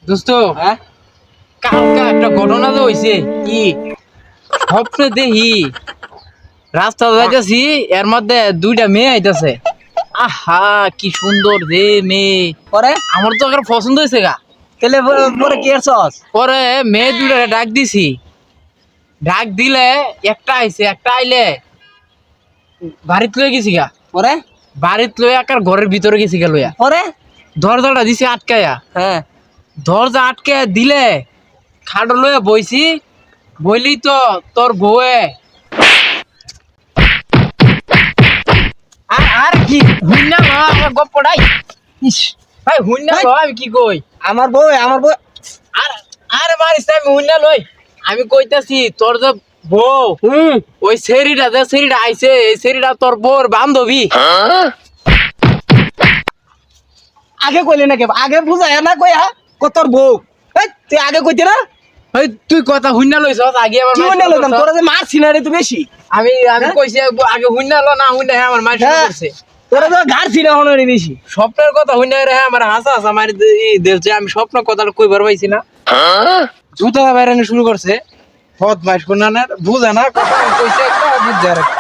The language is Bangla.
দোস্ত হ্যাঁ কালকা একটা ঘটনা তো হইছে কি স্বপ্নে দেখি রাস্তা যাইতেছি এর মধ্যে দুইটা মেয়ে আইতাছে। আহা কি সুন্দর রে মেয়ে, পরে আমার তো একটা পছন্দ হয়েছে গা। তেলে পরে কি করছস? পরে মেয়ে দুইটা ডাক দিছি, ডাক দিলে একটা আইছে, একটা আইলে বাড়িতে লয়ে গেছি গা। পরে বাড়িতে লয়ে একার ঘরের ভিতরে গেছি গা লইয়া, পরে দরজাটা দিছি আটকায়া। হ্যাঁ দরজা আটকে দিলে খাটো লয়ে বইছি, বইলি তো তোর বউয়ে আর কি হুইনা আমার গপ্পটাই। ইস ভাই হুইনা ভাই। আমি কি কই, আমার বউ আর আরে মারিস না, আমি হুইনা লই। আমি কইতাছি তোর যে বউ, ওই সেরিটা আইছে, এই সেরিটা তোর বউর বান্ধবী। আগে কইলে না কে? আগে বুঝায় না কইয়া তোর বউ। এই তুই আগে কইতে না? ওই তুই কথা হুইনা লইছ আগে আমার কি মনে মাইর লইতাম তোরা যে মারছি না রে তুই বেশি। আমি হ্যাঁ? কইছি আগে হুইনা লো না হুইনা আমার মাইর শুরু হ্যাঁ। করছে। তোরা তো ঘাড়ছি না হনো রে বেশি। স্বপ্নের কথা হইনা রে আমার হাসা হাসা মারি দিলছে। আমি স্বপ্ন কথাটা কইবার পাইছি না, জুতা বাইরানি শুরু করছে। বদমাইশ কোনানের বুঝে না কথা কইছে একটা বুঝছে আর একটা।